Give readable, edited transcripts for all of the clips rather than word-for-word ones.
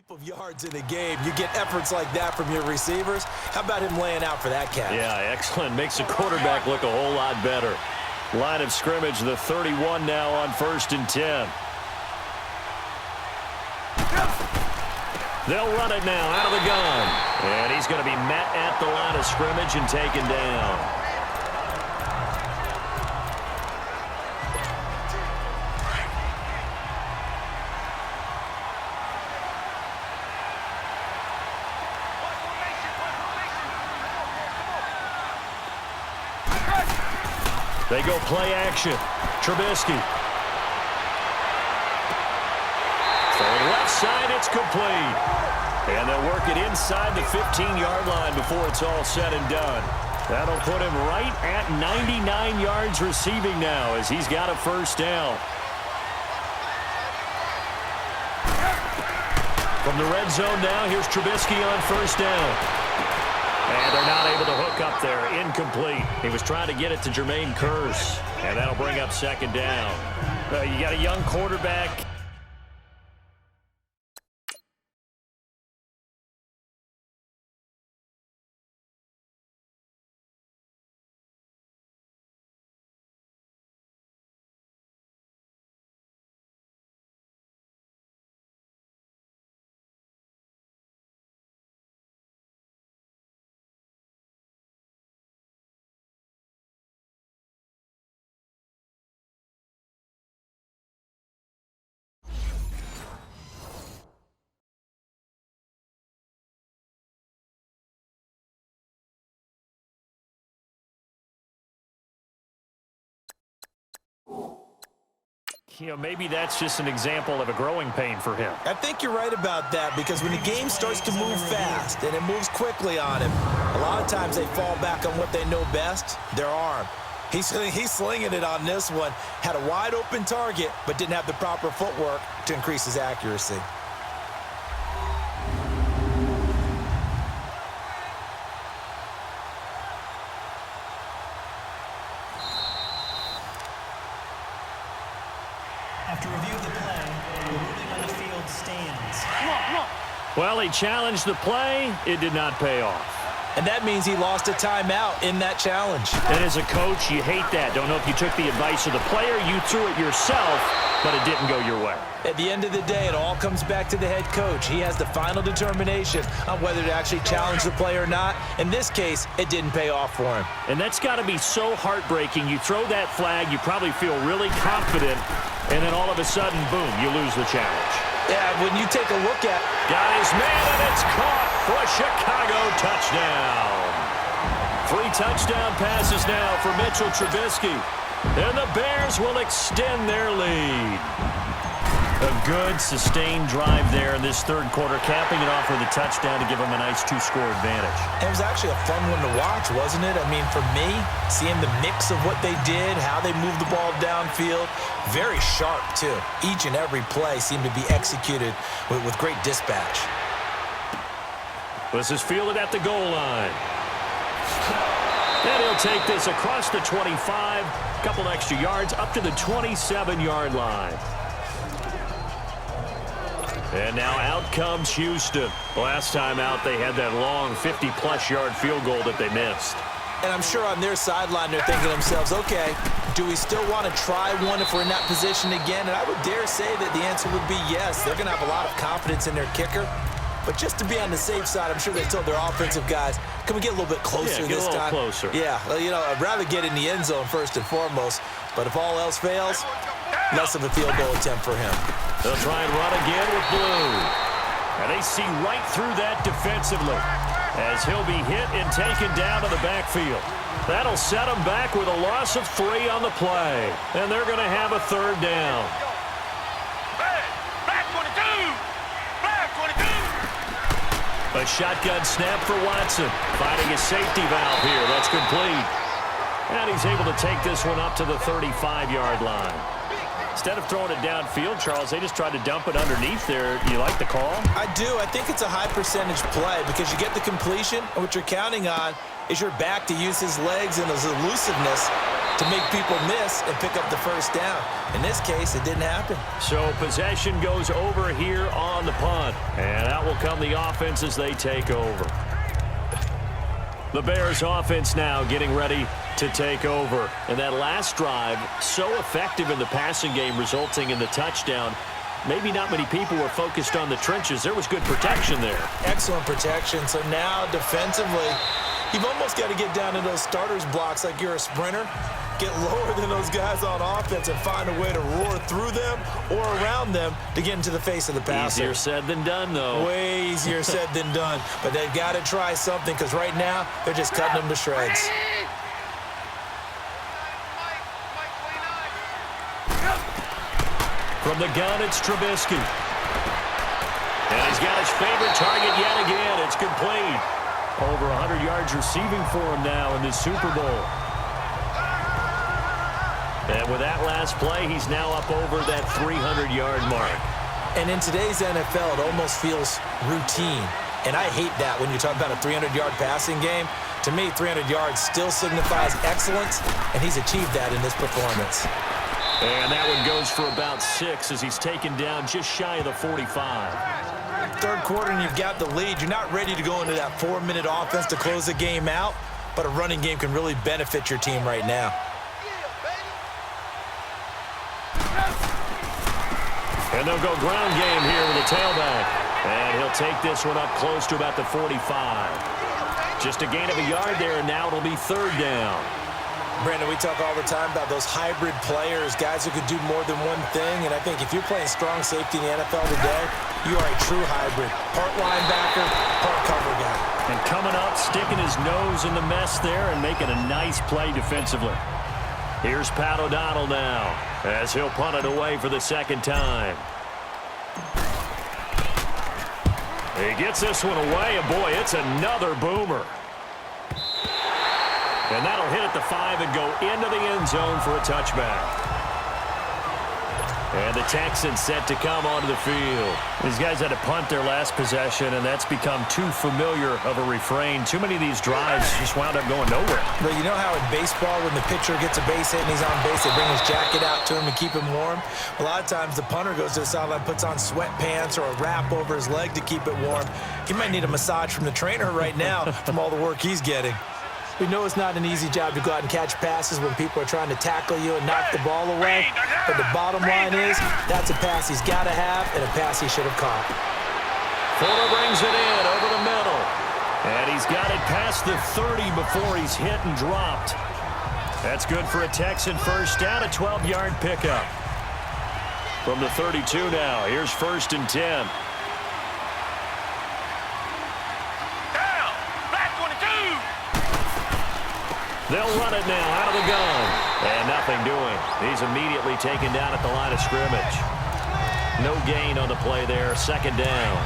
Of yards in the game. You get efforts like that from your receivers. How about him laying out for that catch? Yeah, excellent. Makes the quarterback look a whole lot better. Line of scrimmage, the 31 now on 1st and 10. They'll run it now out of the gun. And he's going to be met at the line of scrimmage and taken down. They go play action. Trubisky. Throwing left side, it's complete. And they'll work it inside the 15-yard line before it's all said and done. That'll put him right at 99 yards receiving now as he's got a first down. From the red zone now, here's Trubisky on first down. And they're not able to hook up there. Incomplete. He was trying to get it to Jermaine Kearse. And that'll bring up second down. You got a young quarterback. You know, maybe that's just an example of a growing pain for him. I think you're right about that because when the game starts to move fast and it moves quickly on him, a lot of times they fall back on what they know best, their arm. He's slinging it on this one. Had a wide open target, but didn't have the proper footwork to increase his accuracy. After review of the play, the ruling on the field stands. Well, he challenged the play. It did not pay off. And that means he lost a timeout in that challenge. And as a coach, you hate that. Don't know if you took the advice of the player. You threw it yourself, but it didn't go your way. At the end of the day, it all comes back to the head coach. He has the final determination on whether to actually challenge the play or not. In this case, it didn't pay off for him. And that's got to be so heartbreaking. You throw that flag, you probably feel really confident, and then all of a sudden, boom, you lose the challenge. Yeah, when you take a look at... Got his man, and it's caught for a Chicago touchdown. 3 touchdown passes now for Mitchell Trubisky. And the Bears will extend their lead. A good, sustained drive there in this third quarter, capping it off with a touchdown to give them a nice 2-score advantage. It was actually a fun one to watch, wasn't it? I mean, for me, seeing the mix of what they did, how they moved the ball downfield, very sharp, too. Each and every play seemed to be executed with great dispatch. This is fielded at the goal line. And he'll take this across the 25, a couple extra yards, up to the 27-yard line. And now out comes Houston. Last time out, they had that long 50-plus yard field goal that they missed. And I'm sure on their sideline, they're thinking to themselves, okay, do we still want to try one if we're in that position again? And I would dare say that the answer would be yes. They're going to have a lot of confidence in their kicker. But just to be on the safe side, I'm sure they told their offensive guys, can we get a little bit closer this time? Closer. Yeah, well, you know, I'd rather get in the end zone first and foremost. But if all else fails, less of a field goal attempt for him. They'll try and run again with Blue. And they see right through that defensively as he'll be hit and taken down to the backfield. That'll set him back with a loss of 3 on the play. And they're going to have a third down. A shotgun snap for Watson. Finding a safety valve here. That's complete. And he's able to take this one up to the 35-yard line. Instead of throwing it downfield, Charles, they just tried to dump it underneath there. You like the call? I do. I think it's a high-percentage play because you get the completion, and what you're counting on is your back to use his legs and his elusiveness to make people miss and pick up the first down. In this case, it didn't happen. So possession goes over here on the punt. And out will come the offense as they take over. The Bears offense now getting ready to take over. And that last drive, so effective in the passing game, resulting in the touchdown. Maybe not many people were focused on the trenches. There was good protection there. Excellent protection. So now defensively, you've almost got to get down to those starters blocks like you're a sprinter. Get lower than those guys on offense and find a way to roar through them or around them to get into the face of the passer. Easier said than done, though. Way easier said than done. But they've got to try something because right now they're just cutting them to shreds. From the gun, it's Trubisky. And he's got his favorite target yet again. It's complete. Over 100 yards receiving for him now in this Super Bowl. And with that last play, he's now up over that 300-yard mark. And in today's NFL, it almost feels routine. And I hate that when you talk about a 300-yard passing game. To me, 300 yards still signifies excellence, and he's achieved that in this performance. And that one goes for about 6 as he's taken down just shy of the 45. Third quarter and you've got the lead. You're not ready to go into that 4-minute offense to close the game out, but a running game can really benefit your team right now. And they'll go ground game here with the tailback. And he'll take this one up close to about the 45. Just a gain of a yard there, and now it'll be third down. Brandon, we talk all the time about those hybrid players, guys who could do more than one thing. And I think if you're playing strong safety in the NFL today, you are a true hybrid. Part linebacker, part cover guy. And coming up, sticking his nose in the mess there and making a nice play defensively. Here's Pat O'Donnell now as he'll punt it away for the second time. He gets this one away, and boy, it's another boomer. And that'll hit at the 5 and go into the end zone for a touchback. And the Texans set to come onto the field. These guys had to punt their last possession, and that's become too familiar of a refrain. Too many of these drives just wound up going nowhere. But you know how in baseball, when the pitcher gets a base hit and he's on base, they bring his jacket out to him to keep him warm? A lot of times the punter goes to the sideline, puts on sweatpants or a wrap over his leg to keep it warm. He might need a massage from the trainer right now from all the work he's getting. We know it's not an easy job to go out and catch passes when people are trying to tackle you and knock the ball away. But the bottom line is, that's a pass he's got to have and a pass he should have caught. Fuller brings it in over the middle. And he's got it past the 30 before he's hit and dropped. That's good for a Texan first down, a 12-yard pickup. From the 32 now, here's 1st and 10. They'll run it now out of the gun. And nothing doing. He's immediately taken down at the line of scrimmage. No gain on the play there. Second down.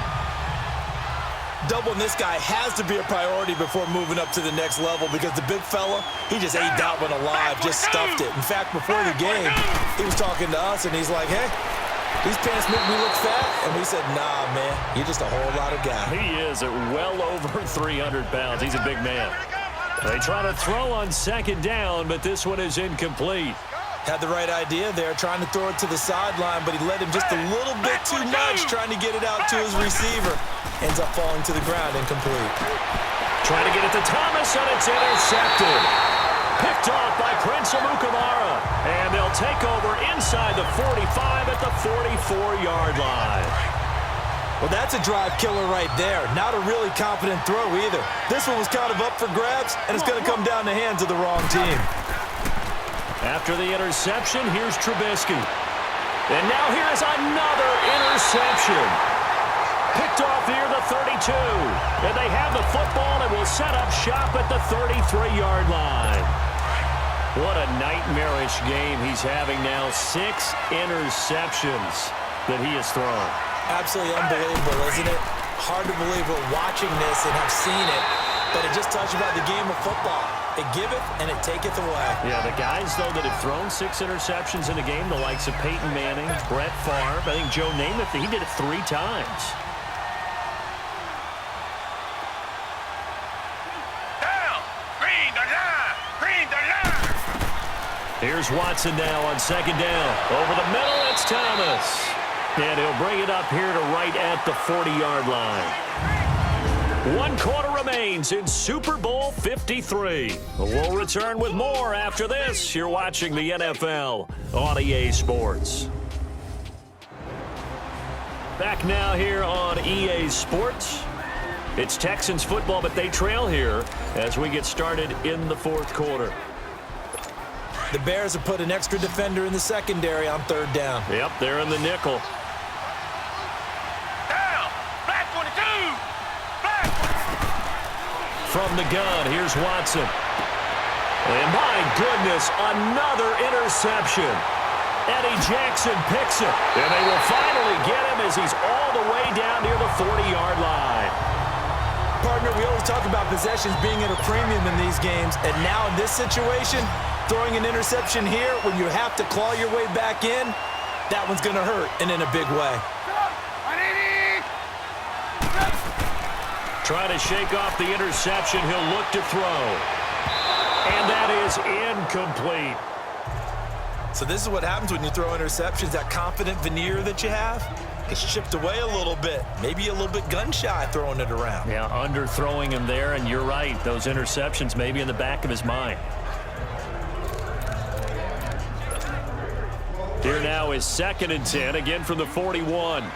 Doubling this guy has to be a priority before moving up to the next level because the big fella, he just ate that one alive, just stuffed it. In fact, before the game, he was talking to us, and he's like, hey, these pants make me look fat. And we said, nah, man, you're just a whole lot of guy. He is at well over 300 pounds. He's a big man. They try to throw on second down, but this one is incomplete. Had the right idea there, trying to throw it to the sideline, but he led him just a little bit too much, trying to get it out to his receiver. Ends up falling to the ground, incomplete. Trying to get it to Thomas, and it's intercepted. Picked off by Prince Amukamara. And they'll take over inside the 45 at the 44-yard line. Well, that's a drive killer right there. Not a really confident throw either. This one was kind of up for grabs, and it's going to come down the hands of the wrong team. After the interception, here's Trubisky. And now here's another interception. Picked off near the 32. And they have the football and will set up shop at the 33-yard line. What a nightmarish game he's having now. 6 interceptions that he has thrown. Absolutely unbelievable, isn't it? Hard to believe we're watching this and have seen it, but it just tells you about the game of football. It giveth and it taketh away. Yeah, the guys, though, that have thrown 6 interceptions in a game, the likes of Peyton Manning, Brett Favre, I think Joe Namath, he did it 3 times. Here's Watson now on second down. Over the middle, it's Thomas. And he'll bring it up here to right at the 40-yard line. 1 quarter remains in Super Bowl 53. We'll return with more after this. You're watching the NFL on EA Sports. Back now here on EA Sports. It's Texans football, but they trail here as we get started in the fourth quarter. The Bears have put an extra defender in the secondary on third down. Yep, they're in the nickel. From the gun, here's Watson. And my goodness, another interception. Eddie Jackson picks it. And they will finally get him as he's all the way down near the 40-yard line. Partner, we always talk about possessions being at a premium in these games. And now in this situation, throwing an interception here when you have to claw your way back in, that one's going to hurt, and in a big way. Trying to shake off the interception. He'll look to throw. And that is incomplete. So this is what happens when you throw interceptions. That confident veneer that you have gets chipped away a little bit. Maybe a little bit gun-shy throwing it around. Yeah, underthrowing him there, and you're right. Those interceptions maybe in the back of his mind. Here now is 2nd and 10, again from the 41.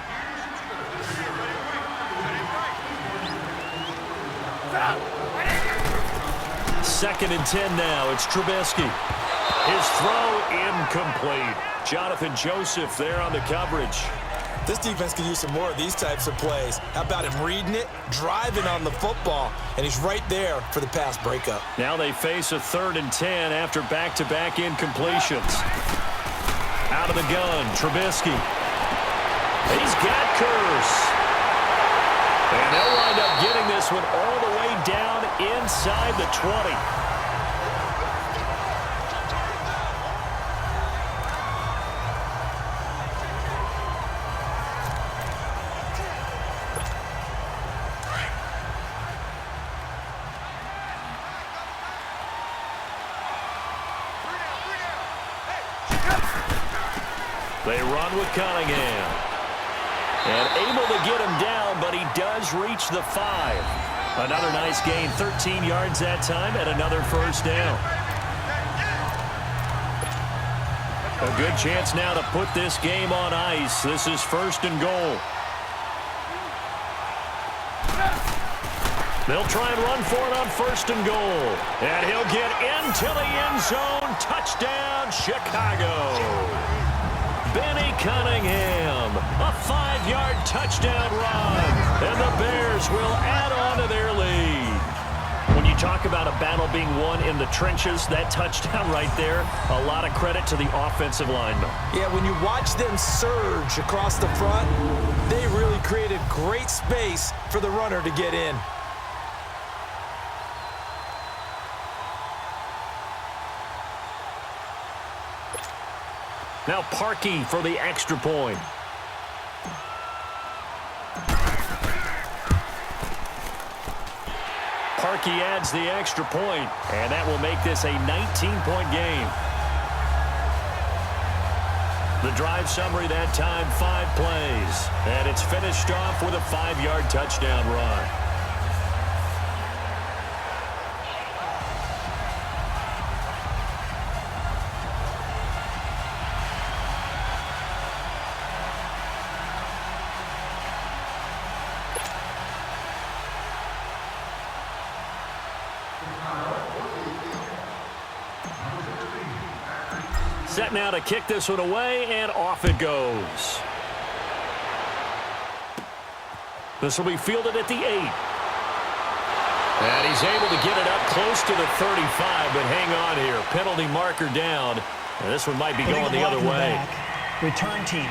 Second and 10 now. It's Trubisky. His throw incomplete. Jonathan Joseph there on the coverage. This defense could use some more of these types of plays. How about him reading it, driving on the football, and he's right there for the pass breakup. Now they face a 3rd and 10 after back-to-back incompletions. Out of the gun, Trubisky. He's got Curse. And they'll wind up getting this one all the way down inside the 20. They run with Cunningham. And able to get him down, but he does reach the 5. Another nice gain, 13 yards that time, and another first down. A good chance now to put this game on ice. This is 1st and goal. They'll try and run for it on 1st and goal. And he'll get into the end zone. Touchdown, Chicago. Benny Cunningham, a 5-yard touchdown run, and the Bears will add on to their lead. When you talk about a battle being won in the trenches, that touchdown right there, a lot of credit to the offensive linemen. Yeah, when you watch them surge across the front, they really created great space for the runner to get in. Now Parkey for the extra point. Parkey adds the extra point, and that will make this a 19-point game. The drive summary that time, 5 plays, and it's finished off with a 5-yard touchdown run. Set now to kick this one away, and off it goes. This will be fielded at the 8. And he's able to get it up close to the 35, but hang on here. Penalty marker down, and this one might be going the other way. Return team.